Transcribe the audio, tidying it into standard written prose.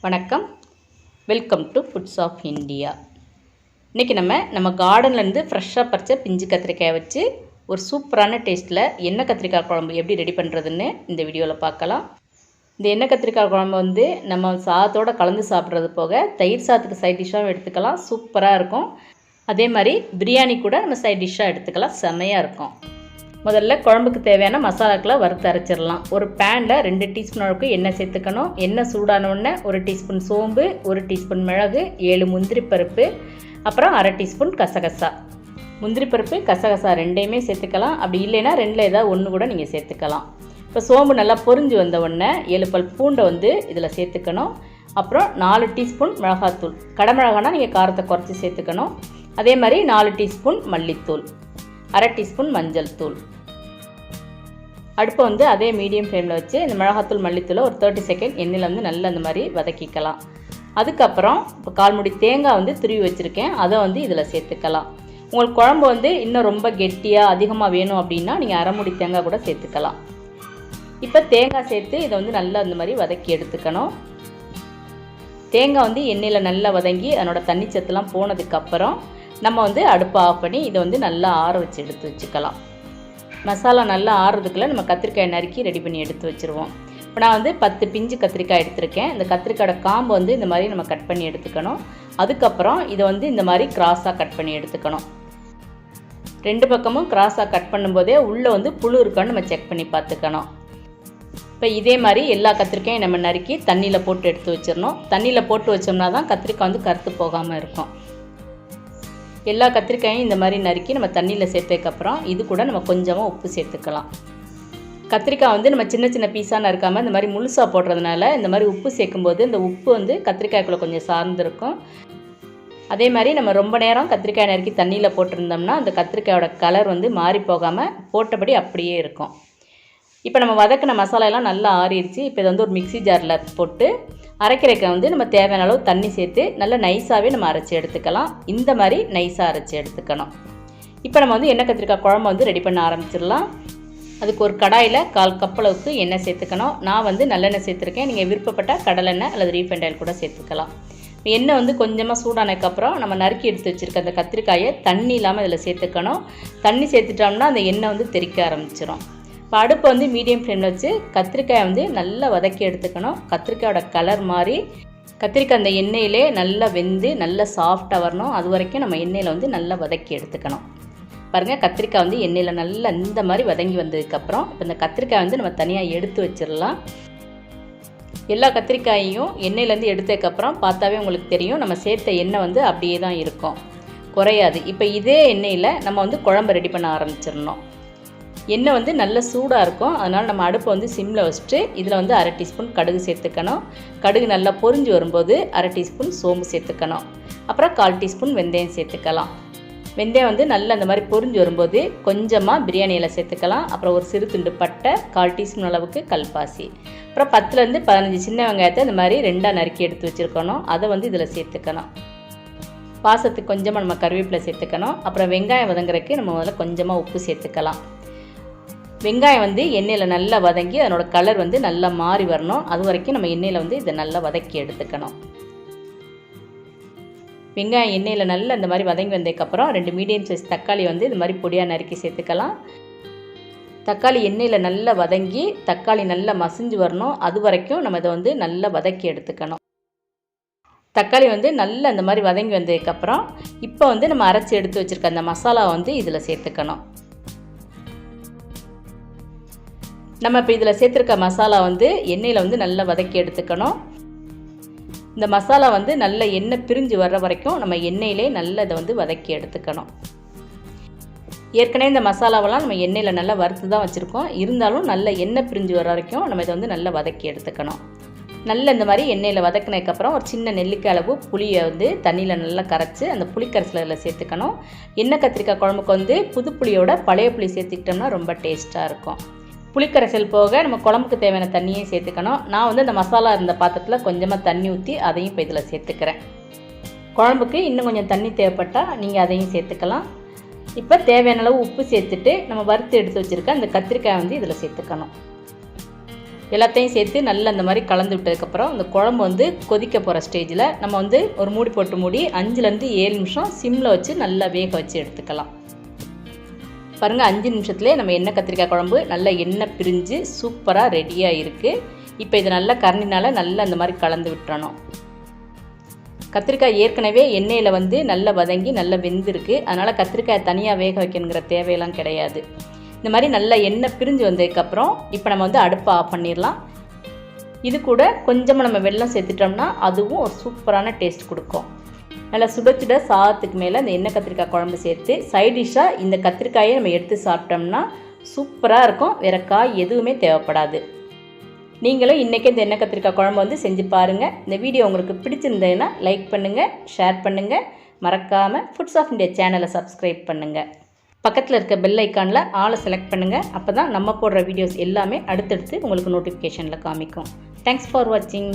வணக்கம், welcome to foods of India. இன்றைக்கி நம்ம கார்டன்லேருந்து ஃப்ரெஷ்ஷாக பறித்த பிஞ்சு கத்திரிக்காயை வச்சு ஒரு சூப்பரான டேஸ்ட்டில் எண்ணெய் கத்திரிக்காய் குழம்பு எப்படி ரெடி பண்ணுறதுன்னு இந்த வீடியோவில் பார்க்கலாம். இந்த எண்ணெய் கத்திரிக்காய் குழம்பு வந்து நம்ம சாதத்தோடு கலந்து சாப்பிட்றது போக தயிர் சாதத்துக்கு சைட் டிஷ்ஷாகவும் எடுத்துக்கலாம், சூப்பராக இருக்கும். அதே மாதிரி பிரியாணி கூட நம்ம சைட் டிஷ்ஷாக எடுத்துக்கலாம், செம்மையாக இருக்கும். முதல்ல குழம்புக்கு தேவையான மசாலாக்களை வறுத்து அரைச்சிடலாம். ஒரு பேனில் 2 டீஸ்பூன் அளவுக்கு எண்ணெய் சேர்த்துக்கணும். எண்ணெய் சூடானோடனே 1 டீஸ்பூன் சோம்பு, 1 டீஸ்பூன் மிளகு, 7 முந்திரி பருப்பு, அப்புறம் அரை டீஸ்பூன் கசகசா. முந்திரி பருப்பு கசகசா ரெண்டையுமே சேர்த்துக்கலாம். அப்படி இல்லைன்னா 2ல் ஏதாவது ஒன்று கூட நீங்கள் சேர்த்துக்கலாம். இப்போ சோம்பு நல்லா பொரிஞ்சு வந்த உடனே 7 பல் பூண்டை வந்து இதில் சேர்த்துக்கணும். அப்புறம் 4 டீஸ்பூன் மிளகாத்தூள், கடை மிளகானா நீங்கள் காரத்தை குறைச்சி சேர்த்துக்கணும். அதே மாதிரி 4 டீஸ்பூன் மல்லித்தூள், அரை டீஸ்பூன் மஞ்சள் தூள். அடுப்பை வந்து அதே மீடியம் ஃப்ளேமில் வச்சு இந்த மிளகாத்தூள் மல்லித்தூளை ஒரு 30 செகண்ட் எண்ணெயில் வந்து நல்லா அந்த மாதிரி வதக்கிக்கலாம். அதுக்கப்புறம் இப்போ 1/4 மூடி தேங்காய் வந்து துருவி வச்சுருக்கேன், அதை வந்து இதில் சேர்த்துக்கலாம். உங்களுக்கு குழம்பு வந்து இன்னும் ரொம்ப கெட்டியாக அதிகமாக வேணும் அப்படின்னா நீங்கள் அரை மூடி தேங்காய் கூட சேர்த்துக்கலாம். இப்போ தேங்காய் சேர்த்து இதை வந்து நல்லா அந்த மாதிரி வதக்கி எடுத்துக்கணும். தேங்காய் வந்து எண்ணெயில் நல்லா வதங்கி அதனோட தண்ணிச்சத்துலாம் போனதுக்கப்புறம் நம்ம வந்து அடுப்பை ஆஃப் பண்ணி இதை வந்து நல்லா ஆற வச்சு எடுத்து வச்சுக்கலாம். மசாலா நல்லா ஆறுறதுக்குள்ளே நம்ம கத்திரிக்காய் நறுக்கி ரெடி பண்ணி எடுத்து வச்சுருவோம். இப்போ நான் வந்து 10 பிஞ்சு கத்திரிக்காய் எடுத்திருக்கேன். இந்த கத்திரிக்காயோட காம்பு வந்து இந்த மாதிரி நம்ம கட் பண்ணி எடுத்துக்கணும். அதுக்கப்புறம் இதை வந்து இந்த மாதிரி கிராஸாக கட் பண்ணி எடுத்துக்கணும். 2 பக்கமும் கிராஸாக கட் பண்ணும்போதே உள்ளே வந்து புழு இருக்கான்னு நம்ம செக் பண்ணி பார்த்துக்கணும். இப்போ இதே மாதிரி எல்லா கத்திரிக்காயும் நம்ம நறுக்கி தண்ணியில் போட்டு எடுத்து வச்சிடணும். தண்ணியில் போட்டு வச்சோம்னா தான் கத்திரிக்காய் வந்து கருத்து போகாமல் இருக்கும். எல்லா கத்திரிக்காயும் இந்த மாதிரி நறுக்கி நம்ம தண்ணியில் சேர்த்ததுக்கப்புறம் இது கூட நம்ம கொஞ்சமாக உப்பு சேர்த்துக்கலாம். கத்திரிக்காய் வந்து நம்ம சின்ன சின்ன பீஸாக நறுக்காமல் இந்த மாதிரி முழுசாக போடுறதுனால இந்த மாதிரி உப்பு சேர்க்கும்போது இந்த உப்பு வந்து கத்திரிக்காய்க்குள்ளே கொஞ்சம் சார்ந்திருக்கும். அதே மாதிரி நம்ம ரொம்ப நேரம் கத்திரிக்காய் நறுக்கி தண்ணியில் போட்டிருந்தோம்னா அந்த கத்திரிக்காயோட கலர் வந்து மாறி போகாமல் போட்டபடி அப்படியே இருக்கும். இப்போ நம்ம வதக்கின மசாலாலாம் நல்லா ஆறிடுச்சு. இப்போ இதை வந்து ஒரு மிக்ஸி ஜாரில் போட்டு அரைக்கிறதுக்கு வந்து நம்ம தேவையான அளவு தண்ணி சேர்த்து நல்லா நைஸாகவே நம்ம அரைச்சி எடுத்துக்கலாம். இந்த மாதிரி நைஸாக அரைச்சி எடுத்துக்கணும். இப்போ நம்ம வந்து எண்ணெய் கத்திரிக்காய் குழம்பு வந்து ரெடி பண்ண ஆரம்பிச்சிடலாம். அதுக்கு ஒரு கடாயில் 1/4 கப் அளவுக்கு எண்ணெய் சேர்த்துக்கணும். நான் வந்து நல்லெண்ணெய் சேர்த்துருக்கேன், நீங்கள் விருப்பப்பட்டால் கடலெண்ணெய் அல்லது ரீஃபைண்ட் ஆயில் கூட சேர்த்துக்கலாம். எண்ணெய் வந்து கொஞ்சமாக சூடானதுக்கப்புறம் நம்ம நறுக்கி எடுத்து வச்சுருக்க அந்த கத்திரிக்காயை தண்ணி இல்லாமல் இதில் சேர்த்துக்கணும். தண்ணி சேர்த்துட்டோம்னா அந்த எண்ணெய் வந்து தெறிக்க ஆரம்பிச்சிடும். இப்போ அடுப்பை வந்து மீடியம் ஃப்ளேமில் வச்சு கத்திரிக்காயை வந்து நல்லா வதக்கி எடுத்துக்கணும். கத்திரிக்காயோட கலர் மாதிரி கத்திரிக்காய் அந்த எண்ணெயிலே நல்லா வெந்து நல்லா சாஃப்டாக வரணும். அது வரைக்கும் நம்ம எண்ணெயில் வந்து நல்லா வதக்கி எடுத்துக்கணும். பாருங்கள், கத்திரிக்காய் வந்து எண்ணெயில் நல்லா இந்த மாதிரி வதங்கி வந்ததுக்கப்புறம் இப்போ இந்த கத்திரிக்காய் வந்து நம்ம தனியாக எடுத்து வச்சிடலாம். எல்லா கத்திரிக்காயையும் எண்ணெயிலேருந்து எடுத்ததுக்கப்புறம் பார்த்தாவே உங்களுக்கு தெரியும் நம்ம சேர்த்த எண்ணெய் வந்து அப்படியே தான் இருக்கும், குறையாது. இப்போ இதே எண்ணெயில் நம்ம வந்து குழம்பு ரெடி பண்ண ஆரம்பிச்சிடணும். எண்ணெய் வந்து நல்ல சூடாக இருக்கும், அதனால் நம்ம அடுப்பை வந்து சிம்மில் வச்சுட்டு இதில் வந்து அரை டீஸ்பூன் கடுகு சேர்த்துக்கணும். கடுகு நல்லா பொரிஞ்சு வரும்போது அரை டீஸ்பூன் சோம்பு சேர்த்துக்கணும். அப்புறம் 1/4 டீஸ்பூன் வெந்தயம் சேர்த்துக்கலாம். வெந்தயம் வந்து நல்லா அந்த மாதிரி பொரிஞ்சு வரும்போது கொஞ்சமாக பிரியாணி இலை சேர்த்துக்கலாம். அப்புறம் ஒரு சிறு துண்டு பட்டை, 1/4 டீஸ்பூன் அளவுக்கு கல்பாசி, அப்புறம் 10லேருந்து 15 சின்ன வெங்காயத்தை இந்த மாதிரி 2ஆக நறுக்கி எடுத்து வச்சுருக்கணும், அதை வந்து இதில் சேர்த்துக்கணும். பாசத்துக்கு கொஞ்சமாக நம்ம கருவேப்பிலை சேர்த்துக்கணும். அப்புறம் வெங்காயம் வதங்குறதுக்கு நம்ம முதல்ல கொஞ்சமாக உப்பு சேர்த்துக்கலாம். வெங்காயம் வந்து எண்ணெயில் நல்லா வதங்கி அதனோட கலர் வந்து நல்லா மாறி வரணும். அது வரைக்கும் நம்ம எண்ணெயில் வந்து இதை நல்லா வதக்கி எடுத்துக்கணும். வெங்காயம் எண்ணெயில் நல்லா இந்த மாதிரி வதங்கி வந்ததுக்கப்புறம் 2 மீடியம் சைஸ் தக்காளி வந்து இது மாதிரி பொடியாக நறுக்கி சேர்த்துக்கலாம். தக்காளி எண்ணெயில் நல்லா வதங்கி தக்காளி நல்லா மசிஞ்சு வரணும். அது வரைக்கும் நம்ம இதை வந்து நல்லா வதக்கி எடுத்துக்கணும். தக்காளி வந்து நல்லா இந்த மாதிரி வதங்கி வந்ததுக்கப்புறம் இப்போ வந்து நம்ம அரைச்சி எடுத்து வச்சுருக்க அந்த மசாலா வந்து இதில் சேர்த்துக்கணும். நம்ம இப்போ இதில் சேர்த்துருக்க மசாலா வந்து எண்ணெயில் வந்து நல்லா வதக்கி எடுத்துக்கணும். இந்த மசாலா வந்து நல்ல எண்ணெய் பிரிஞ்சு வர்ற வரைக்கும் நம்ம எண்ணெயிலே நல்லா இதை வந்து வதக்கி எடுத்துக்கணும். ஏற்கனவே இந்த மசாலாவெல்லாம் நம்ம எண்ணெயில் நல்லா வறுத்து தான் வச்சுருக்கோம், இருந்தாலும் நல்ல எண்ணெய் பிரிஞ்சு வர வரைக்கும் நம்ம இதை வந்து நல்லா வதக்கி எடுத்துக்கணும். நல்ல இந்த மாதிரி எண்ணெயில் வதக்கினதுக்கப்புறம் ஒரு சின்ன நெல்லிக்காய் அளவு புளியை வந்து தண்ணியில் நல்லா கரைச்சி அந்த புளிக்கரைசலை இதில் சேர்த்துக்கணும். எண்ணெய் கத்திரிக்காய் குழம்புக்கு வந்து புது புளியோட பழைய புளி சேர்த்துக்கிட்டோம்னா ரொம்ப டேஸ்ட்டாக இருக்கும். புளிக்கரைசல் போக நம்ம குழம்புக்கு தேவையான தண்ணியும் சேர்த்துக்கணும். நான் வந்து அந்த மசாலா இருந்த பாத்திரத்தில் கொஞ்சமாக தண்ணி ஊற்றி அதையும் இப்போ இதில் சேர்த்துக்கிறேன். குழம்புக்கு இன்னும் கொஞ்சம் தண்ணி தேவைப்பட்டால் நீங்கள் அதையும் சேர்த்துக்கலாம். இப்போ தேவையான அளவு உப்பு சேர்த்துட்டு நம்ம வறுத்து எடுத்து வச்சுருக்க அந்த கத்திரிக்காய் வந்து இதில் சேர்த்துக்கணும். எல்லாத்தையும் சேர்த்து நல்லா அந்த மாதிரி கலந்து விட்டதுக்கப்புறம் அந்த குழம்பு வந்து கொதிக்க போகிற ஸ்டேஜில் நம்ம வந்து ஒரு மூடி போட்டு மூடி 5லேருந்து 7 நிமிஷம் சிம்மில் வச்சு நல்லா வேக வச்சு எடுத்துக்கலாம். பாருங்கள் 5 நிமிஷத்துலேயே நம்ம எண்ணெய் கத்திரிக்காய் குழம்பு நல்லா எண்ணெய் பிரிஞ்சு சூப்பராக ரெடியாக இருக்குது. இப்போ இதை நல்லா கரண்டினால் நல்லா அந்த மாதிரி கலந்து விட்டுறணும். கத்திரிக்காய் ஏற்கனவே எண்ணெயில் வந்து நல்லா வதங்கி நல்லா வெந்திருக்கு. அதனால் கத்திரிக்காய் தனியாக வேக வைக்கணுங்கிற தேவையெல்லாம் கிடையாது. இந்த மாதிரி நல்லா எண்ணெய் பிரிஞ்சு வந்ததுக்கப்புறம் இப்போ நம்ம வந்து அடுப்பை ஆஃப் பண்ணிடலாம். இது கூட கொஞ்சமாக நம்ம வெல்லம் சேர்த்துட்டோம்னா அதுவும் ஒரு சூப்பரான டேஸ்ட் கொடுக்கும். நல்லா சுட சாதத்துக்கு மேலே இந்த எண்ணெய் கத்திரிக்காய் குழம்பு சேர்த்து சைட் டிஷ்ஷாக இந்த கத்திரிக்காயை நம்ம எடுத்து சாப்பிட்டோம்னா சூப்பராக இருக்கும். வேறு காய் எதுவுமே தேவைப்படாது. நீங்களும் இன்றைக்கி இந்த எண்ணெய் கத்திரிக்காய் குழம்பு வந்து செஞ்சு பாருங்கள். இந்த வீடியோ உங்களுக்கு பிடிச்சிருந்ததுன்னா லைக் பண்ணுங்கள், ஷேர் பண்ணுங்கள், மறக்காமல் ஃபுட்ஸ் ஆஃப் இந்தியா சேனலை சப்ஸ்கிரைப் பண்ணுங்கள். பக்கத்தில் இருக்க பெல் ஐக்கானில் ஆளை செலக்ட் பண்ணுங்கள். அப்போ தான் நம்ம போடுற வீடியோஸ் எல்லாமே அடுத்தடுத்து உங்களுக்கு நோட்டிஃபிகேஷனில் காமிக்கும். தேங்க்ஸ் ஃபார் வாட்சிங்.